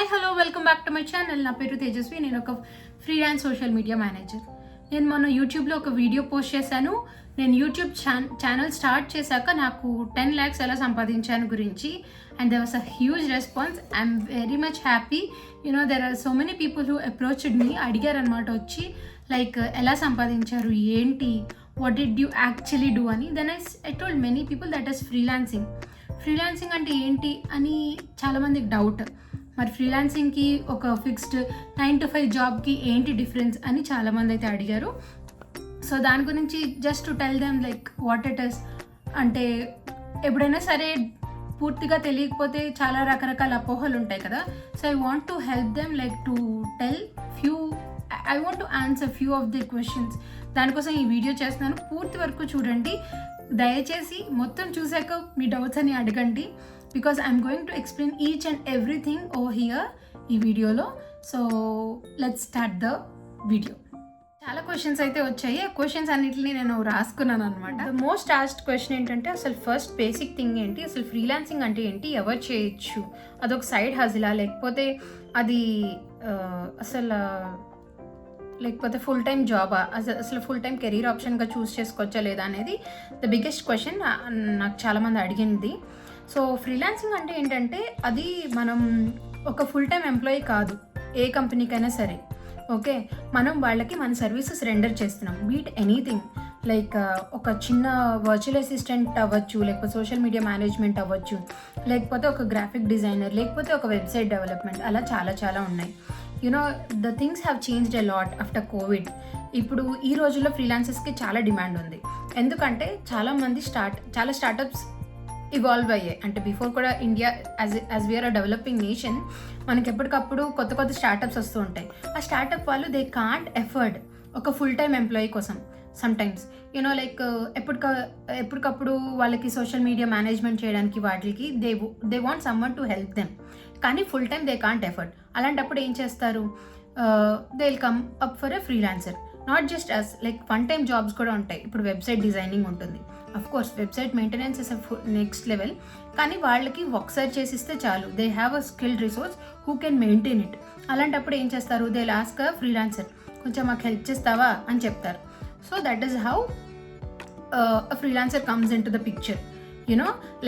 Hi hello welcome back to my channel. నా పేరు తేజస్వి. నేను ఒక ఫ్రీలాన్స్ సోషల్ మీడియా మేనేజర్. నేను మొన్న యూట్యూబ్లో ఒక వీడియో పోస్ట్ చేశాను. నేను యూట్యూబ్ ఛానల్ స్టార్ట్ చేశాక నాకు 10 lakhs ఎలా సంపాదించాను గురించి. And there was a huge response. I'm very much happy. There are so many people who approached me, అడిగారు అనమాట వచ్చి, లైక్ ఎలా సంపాదించారు, ఏంటి, what did you actually do అని. Then I told many people that is freelancing. Freelancing అంటే ఏంటి అని చాలామందికి డౌట్. మరి ఫ్రీలాన్సింగ్కి ఒక ఫిక్స్డ్ 9 to 5 జాబ్కి ఏంటి డిఫరెన్స్ అని చాలామంది అయితే అడిగారు. సో దాని గురించి just to tell them like what it is. అంటే ఎప్పుడైనా సరే పూర్తిగా తెలియకపోతే చాలా రకరకాల అపోహలు ఉంటాయి కదా. So I want to help them like to tell I want to answer few of the questions. దానికోసం ఈ వీడియో చేస్తున్నాను. పూర్తి వరకు చూడండి. దయచేసి మొత్తం చూసాక మీ డౌట్స్ అని అడగండి. Because I'm going to explain each and everything over here ఈ వీడియోలో. So let's start the video. చాలా క్వశ్చన్స్ అయితే వచ్చాయి. ఆ క్వశ్చన్స్ అన్నిటిని నేను రాసుకున్నాను అనమాట. ద మోస్ట్ ఆస్క్డ్ క్వశ్చన్ ఏంటంటే, అసలు ఫస్ట్ బేసిక్ థింగ్ ఏంటి, అసలు ఫ్రీలాన్సింగ్ అంటే ఏంటి, ఎవరు చేయొచ్చు, అదొక సైడ్ హజిలా లేకపోతే అది లేకపోతే ఫుల్ టైం జాబా, అసలు ఫుల్ టైం కెరీర్ ఆప్షన్గా చూస్ చేసుకోవచ్చా లేదా అనేది ద బిగ్గెస్ట్ క్వశ్చన్ నాకు చాలామంది అడిగింది. సో ఫ్రీలాన్సింగ్ అంటే ఏంటంటే, అది మనం ఒక ఫుల్ టైం ఎంప్లాయీ కాదు, ఏ కంపెనీకైనా సరే. ఓకే, మనం వాళ్ళకి మన సర్వీసెస్ రెండర్ చేస్తున్నాం. బీట్ ఎనీథింగ్, లైక్ ఒక చిన్న వర్చువల్ అసిస్టెంట్ అవ్వచ్చు, లేకపోతే సోషల్ మీడియా మేనేజ్మెంట్ అవ్వచ్చు, లేకపోతే ఒక గ్రాఫిక్ డిజైనర్, లేకపోతే ఒక వెబ్సైట్ డెవలప్మెంట్, అలా చాలా చాలా ఉన్నాయి. The things have changed a lot after Covid. ఇప్పుడు ఈ రోజుల్లో ఫ్రీలాన్సర్స్కి చాలా డిమాండ్ ఉంది. ఎందుకంటే చాలామంది చాలా స్టార్టప్స్ ఇవాల్వ్ అయ్యాయి. అంటే బిఫోర్ కూడా India as we're a developing nation, మనకి ఎప్పటికప్పుడు కొత్త కొత్త స్టార్టప్స్ వస్తూ ఉంటాయి. ఆ స్టార్టప్ వాళ్ళు దే కాంట్ ఎఫర్డ్ ఒక ఫుల్ టైం ఎంప్లాయీ కోసం. సమ్టైమ్స్ లైక్ ఎప్పటికప్పుడు వాళ్ళకి సోషల్ మీడియా మేనేజ్మెంట్ చేయడానికి వాటికి they want someone to help them, కానీ full time they can't afford. అలాంటప్పుడు ఏం చేస్తారు, they will come up for a freelancer. Not just us, like one time jobs కూడా ఉంటాయి. ఇప్పుడు వెబ్సైట్ డిజైనింగ్ ఉంటుంది. Of course website maintenance is next level, కానీ వాళ్ళకి ఒకసారి చేసిస్తే చాలు. They have a skilled resource who can maintain it. అలాంటప్పుడు ఏం చేస్తారు, దే ఆస్క్ అ ఫ్రీలాన్సర్, కొంచెం మాకు హెల్ప్ చేస్తావా అని చెప్తారు. So that is how a freelancer comes into the picture.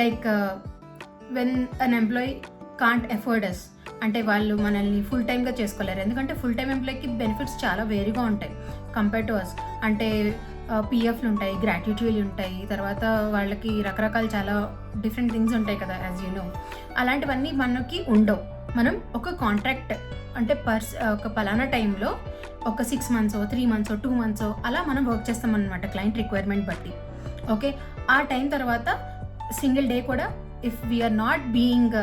Like when an employee can't afford us, అంటే వాళ్ళు మనల్ని ఫుల్ టైమ్గా చేసుకోలేరు. ఎందుకంటే ఫుల్ టైం ఎంప్లాయీకి బెనిఫిట్స్ చాలా వేరుగా ఉంటాయి కంపేర్ టు అస్. అంటే పిఎఫ్లు ఉంటాయి, గ్రాట్యుటీలు ఉంటాయి, తర్వాత వాళ్ళకి రకరకాల చాలా డిఫరెంట్ థింగ్స్ ఉంటాయి కదా, యాజ్ యూ నో. అలాంటివన్నీ మనకి ఉండవు. మనం ఒక కాంట్రాక్ట్ అంటే ఒక పలానా టైంలో ఒక 6 months 3 months 2 months అలా మనం వర్క్ చేస్తామన్నమాట, క్లయింట్ రిక్వైర్మెంట్ బట్టి. ఓకే, ఆ టైం తర్వాత సింగిల్ డే కూడా if we're not being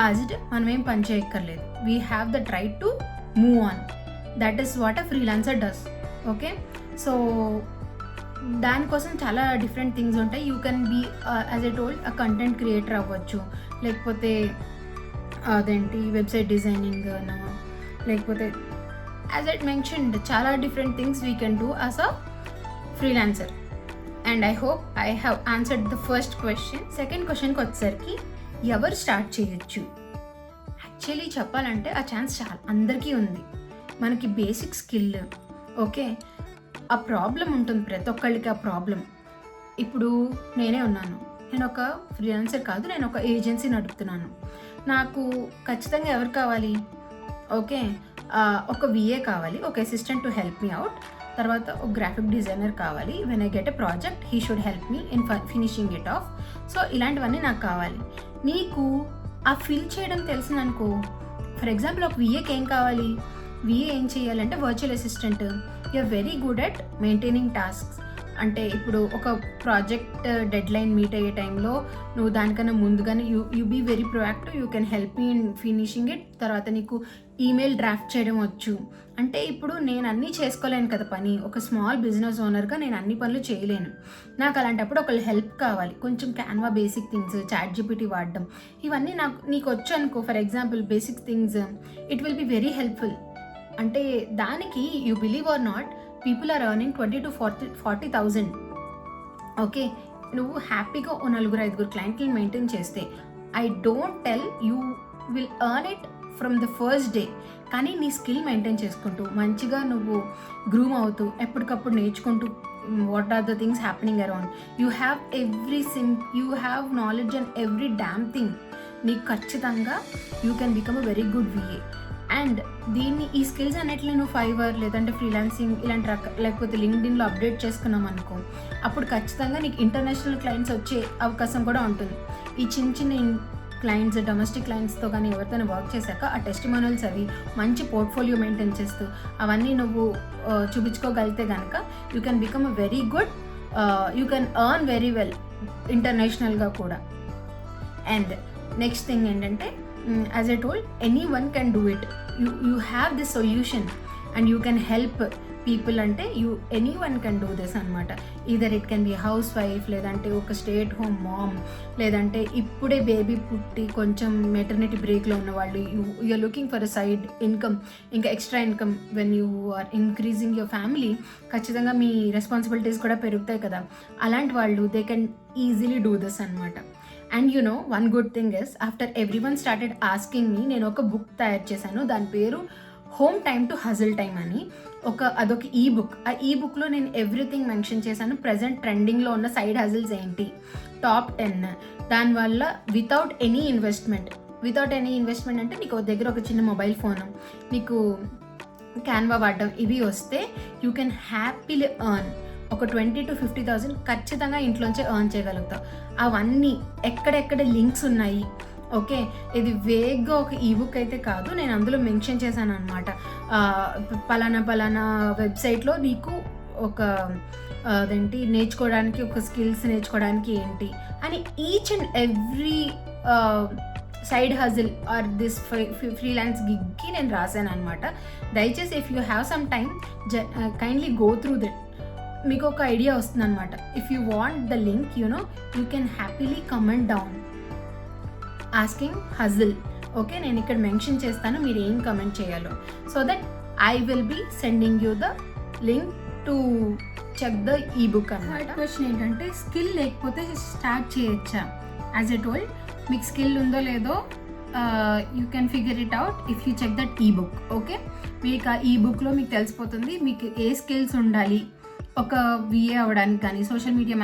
asked, మనం ఏం పని చేయక్కర్లేదు. We have that right to move on. That is what a freelancer does. Okay, so దానికోసం చాలా డిఫరెంట్ థింగ్స్ ఉంటాయి. You can be as I told a content creator అవ్వచ్చు, లేకపోతే website designing, లేకపోతే యాజ్ ఐ మెన్షన్డ్ చాలా different things we can do as a freelancer. And I hope I have answered the first question. Second క్వశ్చన్కి వచ్చేసరికి, ఎవరు start చేయొచ్చు? Actually చెప్పాలంటే ఆ ఛాన్స్ చాలా అందరికీ ఉంది. మనకి బేసిక్ స్కిల్, ఓకే, ఆ ప్రాబ్లం ఉంటుంది ప్రతి ఒక్కళ్ళకి. ఆ ప్రాబ్లం, ఇప్పుడు నేనే ఉన్నాను, నేను ఒక ఫ్రీలాన్సర్ కాదు, నేను ఒక ఏజెన్సీ నడుపుతున్నాను. నాకు ఖచ్చితంగా ఎవరు కావాలి, ఓకే, ఒక విఏ కావాలి, ఒక assistant to help me out, తర్వాత ఒక గ్రాఫిక్ డిజైనర్ కావాలి. When I get a project he should help me in finishing it of. So ఇలాంటివన్నీ నాకు కావాలి. నీకు ఆ ఫిల్ చేయడం తెలిసిందనుకో, ఫర్ ఎగ్జాంపుల్ ఒక విఏకి ఏం కావాలి, విఏ ఏం చేయాలంటే virtual assistant. You're very good at maintaining tasks. అంటే ఇప్పుడు ఒక ప్రాజెక్ట్ డెడ్ లైన్ మీట్ అయ్యే టైంలో నువ్వు దానికన్నా ముందుగానే you be very proactive, you can help me in finishing it. తర్వాత నీకు ఈమెయిల్ డ్రాఫ్ట్ చేయడం వచ్చు. అంటే ఇప్పుడు నేను అన్నీ చేసుకోలేను కదా పని, ఒక స్మాల్ బిజినెస్ ఓనర్గా నేను అన్ని పనులు చేయలేను. నాకు అలాంటప్పుడు ఒకళ్ళు హెల్ప్ కావాలి. కొంచెం Canva basic things, chat GPT వాడడం, ఇవన్నీ నీకు వచ్చు అనుకో, for example basic things, it will be very helpful. అంటే దానికి you believe or not, people are earning 20,000 to 40,000. Okay, నువ్వు హ్యాపీగా ఓ 4-5 క్లయింట్లను మెయింటైన్ చేస్తే, I don't tell you will earn it from the first day. కానీ నీ స్కిల్ మెయింటైన్ చేసుకుంటూ మంచిగా నువ్వు గ్రూమ్ అవుతూ ఎప్పటికప్పుడు నేర్చుకుంటూ what are the things happening around, you have knowledge and every damn thing. నీకు ఖచ్చితంగా you can become a very good VA. And ఈ స్కిల్స్ అన్నిటిని నువ్వు ఫైవర్ లేదంటే ఫ్రీలాన్సింగ్ ఇలాంటి లేకపోతే లింక్డ్ఇన్లో అప్డేట్ చేసుకున్నాం అనుకో, అప్పుడు ఖచ్చితంగా నీకు ఇంటర్నేషనల్ క్లయింట్స్ వచ్చే అవకాశం కూడా ఉంటుంది. ఈ చిన్న క్లయింట్స్, డొమెస్టిక్ క్లయింట్స్తో కానీ ఎవరితో వర్క్ చేశాక ఆ టెస్టిమోనియల్స్ అవి మంచి పోర్ట్ఫోలియో మెయింటైన్ చేస్తూ అవన్నీ నువ్వు చూపించుకోగలిగితే కనుక you can become a very good, you can earn very well ఇంటర్నేషనల్గా కూడా. అండ్ నెక్స్ట్ థింగ్ ఏంటంటే, as I told, anyone can do it. You have this solution and you can help people అంటే anyone can do this అనమాట. either it can be a housewife, లేదంటే ఒక stay at home ma'am, లేదంటే ఇప్పుడే baby పుట్టి కొంచెం maternity బ్రేక్లో ఉన్న వాళ్ళు, you are looking for a side income, ఇంకా extra income. When you are increasing your family ఖచ్చితంగా మీ రెస్పాన్సిబిలిటీస్ కూడా పెరుగుతాయి కదా, అలాంటి వాళ్ళు they can easily do this అనమాట. And you know one good thing is, after everyone started asking me, నేను ఒక బుక్ తయారు చేశాను. దాని పేరు home time to hustle time అని. అదొక ఈ బుక్. ఆ ఈ బుక్లో నేను ఎవ్రీథింగ్ మెన్షన్ చేశాను. ప్రజెంట్ ట్రెండింగ్లో ఉన్న సైడ్ హజిల్స్ ఏంటి, టాప్ 10. దానివల్ల వితౌట్ ఎనీ ఇన్వెస్ట్మెంట్ అంటే నీకు దగ్గర ఒక చిన్న మొబైల్ ఫోను, నీకు క్యాన్వా వాడడం, ఇవి వస్తే యూ కెన్ హ్యాపీలీ ఎర్న్ ఒక 20,000 to 50,000 ఖచ్చితంగా ఇంట్లోంచే ఎర్న్ చేయగలుగుతావు. అవన్నీ ఎక్కడెక్కడ లింక్స్ ఉన్నాయి. ఓకే, ఇది వేగ్గా ఒక ఈ బుక్ అయితే కాదు, నేను అందులో మెన్షన్ చేశాను అనమాట. పలానా వెబ్సైట్లో నీకు ఒక అదేంటి నేర్చుకోవడానికి, ఒక స్కిల్స్ నేర్చుకోవడానికి ఏంటి అని each and every side hustle or this freelance గిగ్కి నేను రాశాను అనమాట. దయచేసి if you have some time kindly go through that. మీకు ఒక ఐడియా వస్తుంది అనమాట. If you want the link, you can happily comment down asking hustle. Okay, నేను ఇక్కడ మెన్షన్ చేస్తాను మీరు ఏం కమెంట్ చేయాలో, so that I will be sending you the link to check the ఈ బుక్ అన్నమాట. క్వశ్చన్ ఏంటంటే, స్కిల్ లేకపోతే స్టార్ట్ చేయొచ్చా? యాజ్ ఎ టోల్డ్, మీకు స్కిల్ ఉందో లేదో you can figure it out if you check that ఈ బుక్. ఓకే, మీకు ఆ ఈ బుక్లో మీకు తెలిసిపోతుంది మీకు ఏ స్కిల్స్ ఉండాలి. ఒక విఏ అవ్వడానికి కానీ, సోషల్ మీడియా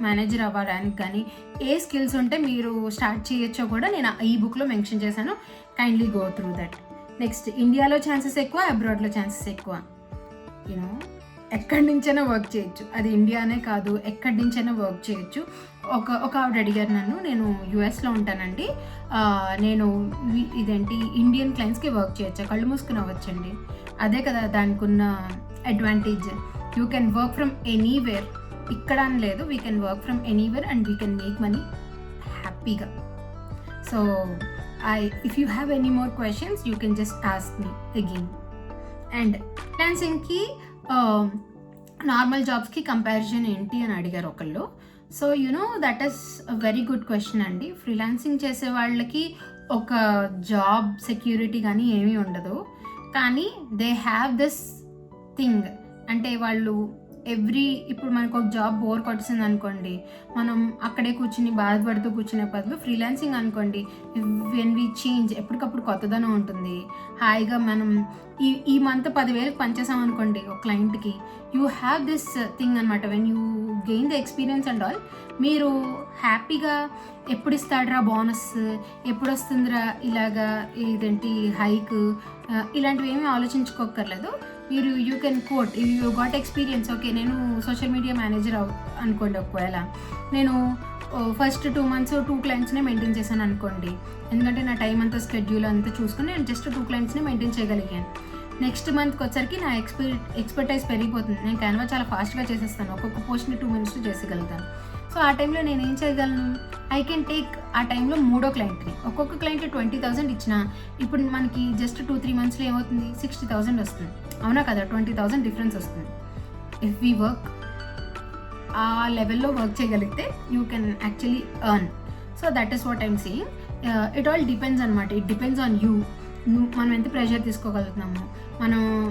మేనేజర్ అవ్వడానికి కానీ ఏ స్కిల్స్ ఉంటే మీరు స్టార్ట్ చేయొచ్చో కూడా నేను ఈ బుక్లో మెన్షన్ చేశాను. Kindly go through that. Next, ఇండియాలో ఛాన్సెస్ ఎక్కువ, అబ్రాడ్లో ఛాన్సెస్ ఎక్కువ. ఎక్కడి నుంచైనా వర్క్ చేయొచ్చు. అది ఇండియానే కాదు, ఎక్కడి నుంచైనా వర్క్ చేయొచ్చు. ఒక ఆవిడ అడిగారు నన్ను, నేను యుఎస్లో ఉంటానండి, నేను ఇండియన్ క్లయింట్స్కి వర్క్ చేయొచ్చా? కళ్ళు మూసుకుని అవ్వచ్చండి. అదే కదా దానికి ఉన్న advantage. You can work from anywhere. ఇక్కడ అని లేదు, we can work from anywhere and we can make money హ్యాపీగా. So if you have any more questions you can just ask me again. And ఫ్రీలాన్సింగ్కి నార్మల్ జాబ్స్కి comparison ఏంటి అని అడిగారు ఒకళ్ళు. So that is a very good question అండి. Freelancing చేసే వాళ్ళకి ఒక జాబ్ సెక్యూరిటీ కానీ ఏమీ ఉండదు, కానీ దే హ్యావ్ దిస్ థింగ్. అంటే వాళ్ళు ఇప్పుడు మనకు ఒక జాబ్ బోర్ కొట్టింది అనుకోండి, మనం అక్కడే కూర్చుని బాధపడుతూ కూర్చునే బదులు ఫ్రీలాన్సింగ్ అనుకోండి, వెన్ వీ చేంజ్ ఎప్పటికప్పుడు కొత్తదనం ఉంటుంది. హాయిగా మనం ఈ మంత్ 10,000 పనిచేసాం అనుకోండి ఒక క్లయింట్కి, యూ హ్యావ్ దిస్ థింగ్ అనమాట. When you gain the experience and all, మీరు హ్యాపీగా ఎప్పుడు ఇస్తాడరా బోనస్, ఎప్పుడు వస్తుందిరా ఇలాగా హైక్, ఇలాంటివి ఏమీ ఆలోచించుకోక్కర్లేదు. You can quote you got experience. Okay, నేను సోషల్ మీడియా మేనేజర్ అనుకోండి, ఒకవేళ నేను ఫస్ట్ 2 months 2 clientsనే మెయింటైన్ చేశాను అనుకోండి, ఎందుకంటే నా టైం అంతా స్కెడ్యూల్ అంతా చూసుకుని నేను జస్ట్ 2 clientsనే మెయింటైన్ చేయగలిగాను. నెక్స్ట్ మంత్కి వచ్చరికి నా ఎక్స్పర్టైజ్ పెరిగిపోతుంది. నేను క్యాన్వా చాలా ఫాస్ట్గా చేసేస్తాను, ఒక్కొక్క పోస్ట్ని 2 minutes చేసేయగలుగుతాను. సో ఆ టైంలో నేను ఏం చేయగలను, ఐ కెన్ టేక్ ఆ టైంలో 3వ క్లయింట్ని, ఒక్కొక్క క్లయింట్ 20,000 ఇచ్చినా ఇప్పుడు మనకి జస్ట్ 2-3 monthsలో ఏమవుతుంది, 60,000 వస్తుంది. అవునా కదా, 20,000 డిఫరెన్స్ వస్తుంది. ఇఫ్ వీ వర్క్ ఆ లెవెల్లో వర్క్ చేయగలిగితే you can actually earn. So that is what I'm saying. It all depends అనమాట. It depends on you. మనం ఎంత ప్రెషర్ తీసుకోగలుగుతున్నాము,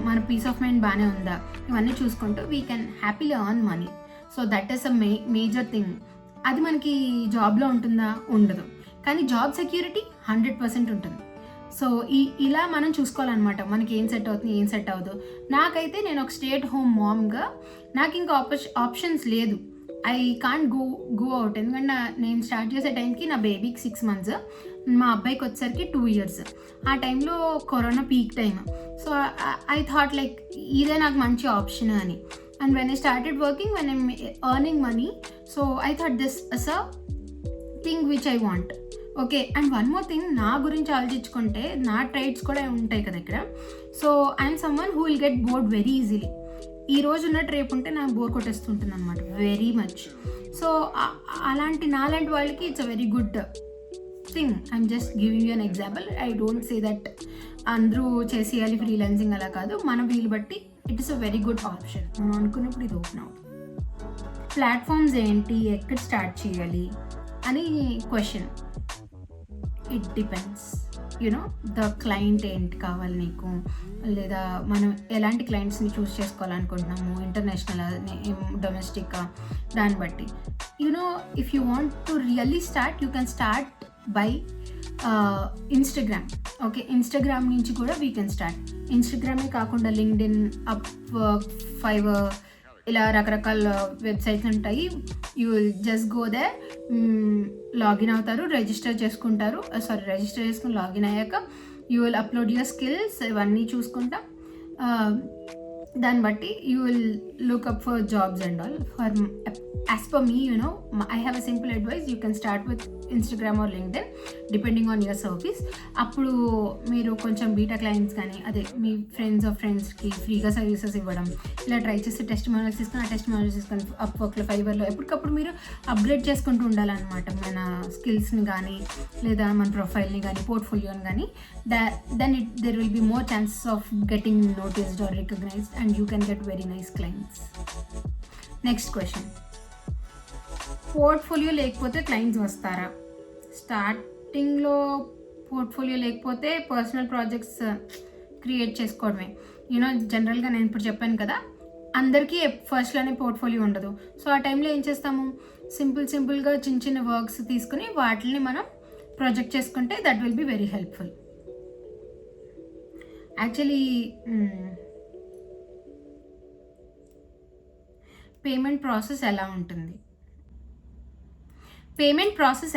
మన పీస్ ఆఫ్ మైండ్ బాగానే ఉందా, ఇవన్నీ చూసుకుంటూ we can happily earn money. So that is a major thing. అది మనకి జాబ్లో ఉంటుందా, ఉండదు, కానీ జాబ్ సెక్యూరిటీ 100% ఉంటుంది. సో ఇలా మనం చూసుకోవాలన్నమాట, మనకి ఏం సెట్ అవుతుంది ఏం సెట్ అవ్వదు. నాకైతే నేను ఒక స్టేట్ హోమ్ మామ్గా నాకు ఇంకా ఆప్షన్స్ లేదు. I can't go out. ఎందుకంటే నేను స్టార్ట్ చేసే టైంకి నా బేబీకి 6 months, మా అబ్బాయికి వచ్చేసరికి 2 years. ఆ టైంలో corona peak time. So I thought like ఇదే నాకు మంచి ఆప్షన్ అని. And when I started working, when I'm earning money, so I thought this is a thing which I want. Okay, and one more thing, నా గురించి ఆలోచించుకుంటే నా ట్రైడ్స్ కూడా ఉంటాయి కదా ఇక్కడ. So I'm someone who will get bored very easily. ఈ రోజు ఉన్నట్టు రేపు ఉంటే నాకు బోర్ కొట్టేస్తుంటుంది అనమాట వెరీ మచ్. సో నాలాంటి వాళ్ళకి it's a very good thing. I'm just giving you an example. I don't say that అందరూ చేసేయాలి ఫ్రీలాన్సింగ్, అలా కాదు. మన వీలు బట్టి it is a very good option. మనం అనుకున్నప్పుడు ఇది ఓపెన్ అవుతుంది. ప్లాట్ఫామ్స్ ఏంటి, ఎక్కడ స్టార్ట్ చేయాలి అని question. It depends, you know the client ఏంటి కావాలి నీకు, లేదా మనం ఎలాంటి క్లయింట్స్ని చూస్ చేసుకోవాలనుకుంటున్నాము, ఇంటర్నేషనల్, డొమెస్టిక్, దాన్ని బట్టి. You know if you want to really start, you can start by Instagram. Okay, Instagram నుంచి కూడా వీ కెన్ స్టార్ట్. ఇన్స్టాగ్రామే కాకుండా లింక్డ్ఇన్, అప్వర్క్, ఫైవర్, ఇలా రకరకాల వెబ్సైట్స్ ఉంటాయి. You will just go there, login అవుతారు, రిజిస్టర్ చేసుకుని లాగిన్ అయ్యాక you will upload your skills, ఇవన్నీ చూసుకుంటా. దాన్ని బట్టి you will look up for jobs and all. As per me, you know, I have a simple advice. You can start with Instagram or LinkedIn depending on your service. అప్పుడు మీరు కొంచెం beta clients కానీ, అదే మీ ఫ్రెండ్స్కి ఫ్రీగా సర్వీసెస్ ఇవ్వడం, ఇలా try చేసి టెస్టిమోనియల్స్ తీసుకొని, ఆ టెస్టిమోనియల్స్ తీసుకొని అప్వర్క్లో, ఫైవర్లో ఎప్పటికప్పుడు మీరు అప్గ్రేడ్ చేసుకుంటూ ఉండాలన్నమాట. మన స్కిల్స్ని కానీ, లేదా మన ప్రొఫైల్ని కానీ, పోర్ట్ఫోలియోని కానీ. Then there will be more chances of getting noticed or recognized, and you can get very nice clients. Next question. Portfolio లేకపోతే క్లయింట్స్ వస్తారా? స్టార్టింగ్లో పోర్ట్ఫోలియో లేకపోతే పర్సనల్ ప్రాజెక్ట్స్ క్రియేట్ చేసుకోవడమే. యూనో జనరల్గా నేను ఇప్పుడు చెప్పాను కదా, అందరికీ ఫస్ట్లోనే పోర్ట్ఫోలియో ఉండదు. సో ఆ టైంలో ఏం చేస్తాము, సింపుల్గా చిన్న వర్క్స్ తీసుకుని వాటిని మనం ప్రొజెక్ట్ చేసుకుంటే that will be very helpful. Actually payment process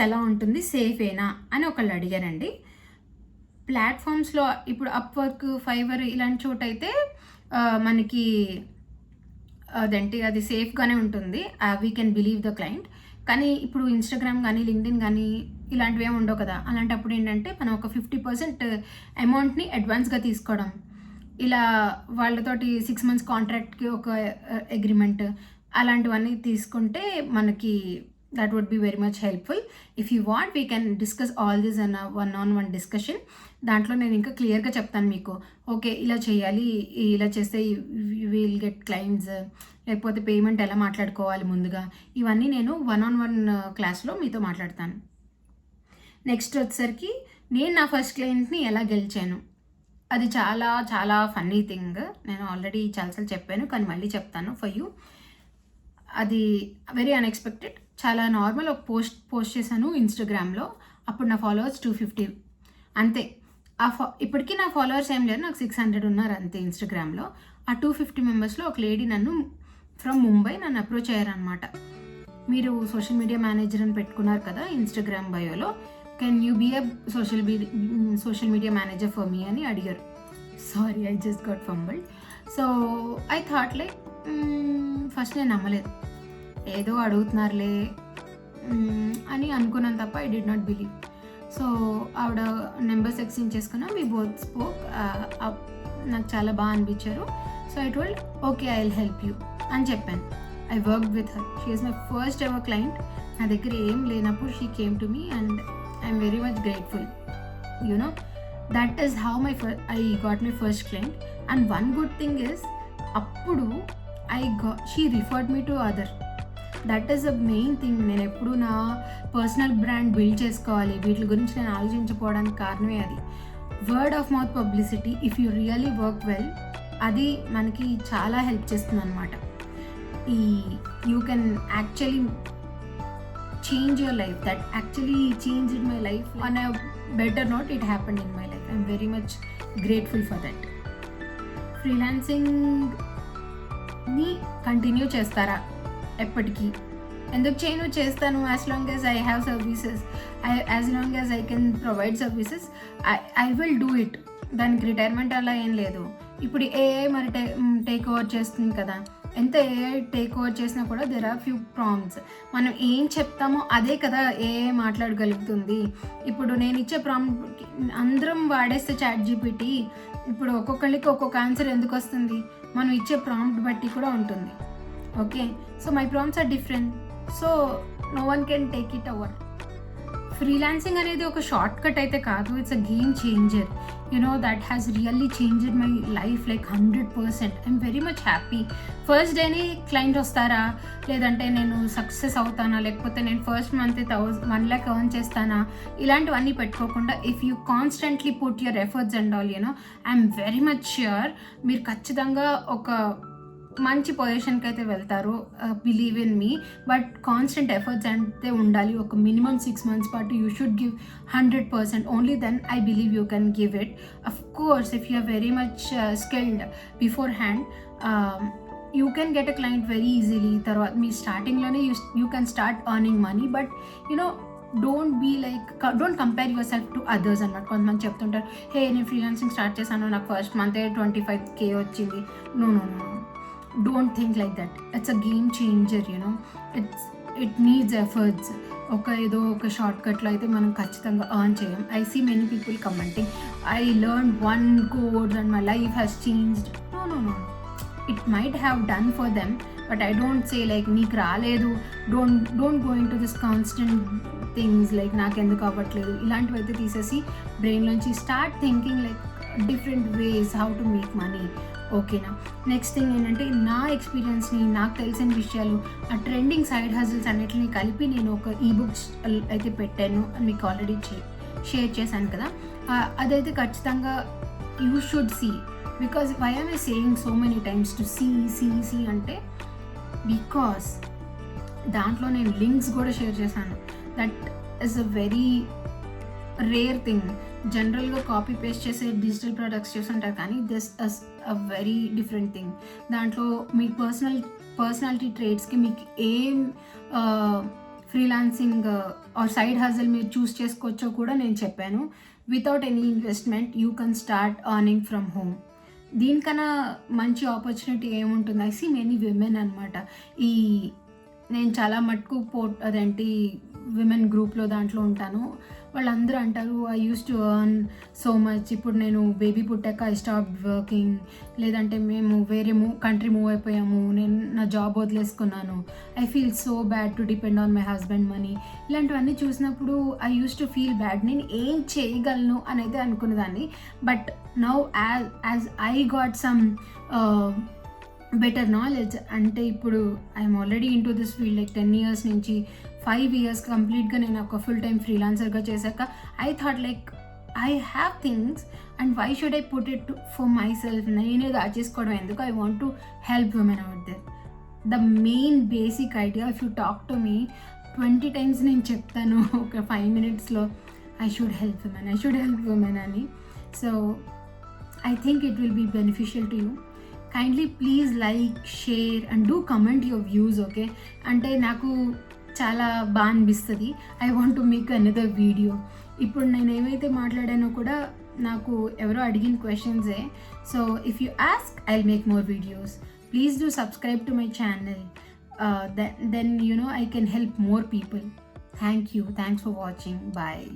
ఎలా ఉంటుంది, సేఫేనా అని ఒకళ్ళు అడిగారండి. ప్లాట్ఫామ్స్లో ఇప్పుడు అప్వర్క్, ఫైవర్ ఇలాంటి చోట అయితే మనకి అది సేఫ్గానే ఉంటుంది. We can believe the client. కానీ ఇప్పుడు ఇన్స్టాగ్రామ్ కానీ, లింక్డ్ఇన్ కానీ ఇలాంటివి ఏమి ఉండవు కదా. అలాంటప్పుడు ఏంటంటే మనం ఒక 50% అమౌంట్ని అడ్వాన్స్గా తీసుకోవడం, ఇలా వాళ్ళతోటి 6 months కాంట్రాక్ట్కి ఒక అగ్రిమెంట్, అలాంటివన్నీ తీసుకుంటే మనకి that would be very much helpful. If you want, we can discuss all this in a one-on-one discussion. దాంట్లో నేను ఇంకా క్లియర్గా చెప్తాను మీకు. ఓకే, ఇలా చేయాలి, ఇలా చేస్తే విల్ గెట్ క్లయింట్స్, లేకపోతే పేమెంట్ ఎలా మాట్లాడుకోవాలి ముందుగా, ఇవన్నీ నేను 1-on-1 క్లాస్లో మీతో మాట్లాడతాను. నెక్స్ట్ వచ్చేసరికి నేను నా ఫస్ట్ క్లయింట్ని ఎలా గెలిచాను. అది చాలా చాలా ఫన్నీ థింగ్. నేను ఆల్రెడీ చాలాసార్లు చెప్పాను, కానీ మళ్ళీ చెప్తాను ఫర్ యూ. అది వెరీ అన్ఎక్స్పెక్టెడ్. చాలా నార్మల్ ఒక పోస్ట్ చేశాను ఇన్స్టాగ్రామ్లో. అప్పుడు నా ఫాలోవర్స్ 250 అంతే. ఇప్పటికీ నా ఫాలోవర్స్ ఏం లేరు, నాకు 600 ఉన్నారు అంతే ఇన్స్టాగ్రామ్లో. ఆ 250 మెంబర్స్లో ఒక లేడీ నన్ను ఫ్రమ్ ముంబై నన్ను అప్రోచ్ అయ్యారనమాట. మీరు సోషల్ మీడియా మేనేజర్ అని పెట్టుకున్నారు కదా ఇన్స్టాగ్రామ్ బయోలో, can you be a social media manager for me అని అడిగారు. Sorry, I just got fumbled. So I thought like, first నేను నమ్మలేదు, ఏదో అడుగుతున్నారులే అని అనుకున్నాను తప్ప I did not believe. So ఆవిడ నెంబర్స్ ఎక్స్చేంజ్ చేసుకున్నాం, వీ బోత్ స్పోక్. నాకు చాలా బాగా అనిపించారు. So I told okay, I will help you అని చెప్పాను. I work with her. She is my first ever client. నా దగ్గర ఏం లేనప్పుడు she came to me and I'm very much grateful. You know that is how I got my first client. And one good thing is, అప్పుడు she referred me to other. That is the main thing. నేను ఎప్పుడు నా personal brand build చేసుకోవాలి, వీటి గురించి నేను ఆలోచించకపోవడానికి కారణమే అది. Word of mouth publicity, if you really work well, అది మనకి చాలా హెల్ప్ చేస్తుంది అనమాట. You can actually change your life. That actually changed my life on a better note. It happened in my life. I'm very much grateful for that. ఫ్రీలాన్సింగ్ని continue చేస్తారా? ఎప్పటికీ ఎందుకు చేయను, చేస్తాను. As long as I have services, as long as I can provide services, I will do it. దానికి retirement అలా ఏం లేదు. ఇప్పుడు ఏఐ మరి టేక్ ఓవర్ చేస్తుంది కదా, ఎంత ఏఐ టేక్ ఓవర్ చేసినా కూడా దెర్ ఆర్ ఫ్యూ ప్రాంప్ట్స్. మనం ఏం చెప్తామో అదే కదా ఏఐ మాట్లాడగలుగుతుంది. ఇప్పుడు నేను ఇచ్చే ప్రాంప్ట్ అందరం వాడేస్తే చాట్ జీపీటీ, ఇప్పుడు ఒక్కొక్కరికి ఒక్కొక్క ఆన్సర్ ఎందుకు వస్తుంది? మనం ఇచ్చే ప్రాంప్ట్ బట్టి కూడా ఉంటుంది. Okay, so my prompts are different, so no one can take it over. Freelancing అనేది ఒక షార్ట్ కట్ అయితే కాదు, it's a game changer. That has really changed my life like 100%. I'm very much happy. First డేనే client వస్తారా, లేదంటే నేను success అవుతానా, లేకపోతే నేను ఫస్ట్ మంత్ 1 lakh ఎర్న్ చేస్తానా, ఇలాంటివన్నీ పెట్టుకోకుండా if you constantly put your efforts and all I'm very much sure మీరు ఖచ్చితంగా ఒక మంచి పొజిషన్కి అయితే వెళ్తారు. Believe in me. But constant efforts అంటే ఉండాలి. ఒక మినిమం 6 months పాటు you should give 100%. Only then I believe you can give it. Of course if you are very much skilled beforehand, you can get a client very easily. తర్వాత మీ స్టార్టింగ్లోనే you can start earning money. But don't be like, don't compare yourself to others అన్నమాట. కొంతమంది చెప్తుంటారు, హే నేను freelancing start చేశాను, నాకు first మంతే 25K వచ్చింది. No no no, don't think like that. It's a game changer. It needs efforts. ఏదో ఒక షార్ట్ కట్లో అయితే మనం ఖచ్చితంగా ఎర్న్ చేయం. I see many people commenting, I learn 1 code and my life has changed. No. It might have done for them, but I don't say like నీకు రాలేదు, don't go into this constant things like నాకెందుకు అవ్వట్లేదు, ఇలాంటివి అయితే తీసేసి బ్రెయిన్లోంచి start thinking like different ways how to make money. ఓకేనా? Next thing ఏంటంటే, నా ఎక్స్పీరియన్స్ని, నాకు తెలిసిన విషయాలు, ఆ ట్రెండింగ్ సైడ్ హజిల్స్ అన్నిటిని కలిపి నేను ఒక ఈబుక్స్ అయితే పెట్టాను, మీకు ఆల్రెడీ షేర్ చేశాను కదా. అదైతే ఖచ్చితంగా you should see. Because why am I saying so many times to see అంటే, బికాస్ దాంట్లో నేను లింక్స్ కూడా షేర్ చేశాను. That is a very rare thing. జనరల్గా కాపీ పేస్ట్ చేసే డిజిటల్ ప్రొడక్ట్స్ చేస్తుంటారు, కానీ this is a very different thing. దాంట్లో మీ పర్సనాలిటీ ట్రేట్స్కి మీకు ఏం ఫ్రీలాన్సింగ్ ఆర్ సైడ్ హజల్ మీరు చూస్ చేసుకోవచ్చో కూడా నేను చెప్పాను. Without any investment you can start earning from home. దీనికన్నా మంచి ఆపర్చునిటీ ఏముంటుంది? ఐ సీ మెనీ విమెన్ అనమాట. నేను చాలా మటుకు అదేంటి విమెన్ గ్రూప్లో దాంట్లో ఉంటాను. వాళ్ళందరూ అంటారు, I use to earn so much, ఇప్పుడు నేను బేబీ పుట్టాక ఐ స్టాప్ వర్కింగ్, లేదంటే మేము వేరే కంట్రీ మూవ్ అయిపోయాము, నేను నా జాబ్ వదిలేసుకున్నాను, I feel so bad to depend on my husband money. ఇలాంటివన్నీ చూసినప్పుడు I use to feel bad. నేను ఏం చేయగలను అని అయితే అనుకునేదాన్ని. But now as I got some better knowledge, అంటే ఇప్పుడు I'm already in to this field like 10 years నుంచి 5 years కంప్లీట్గా నేను ఒక ఫుల్ టైమ్ ఫ్రీలాన్సర్గా చేశాక I thought like I have things and why should I put it for myself. నేనే దాచేసుకోవడం ఎందుకు? I want to help women out there. The main basic idea, if you talk to me 20 times నేను చెప్తాను ఒక 5 minutesలో, I should help women అని. So I think it will be beneficial to you. Kindly please like, share and do comment your views. Okay, అంటే నాకు చాలా బాగా అనిపిస్తుంది. I want to make another video. ఇప్పుడు నేను ఏవైతే మాట్లాడానో కూడా నాకు ఎవరో అడిగిన క్వశ్చన్సే. So if you ask, I will make more videos. Please do subscribe to my channel. Then I can help more people. Thank you. Thanks for watching. Bye.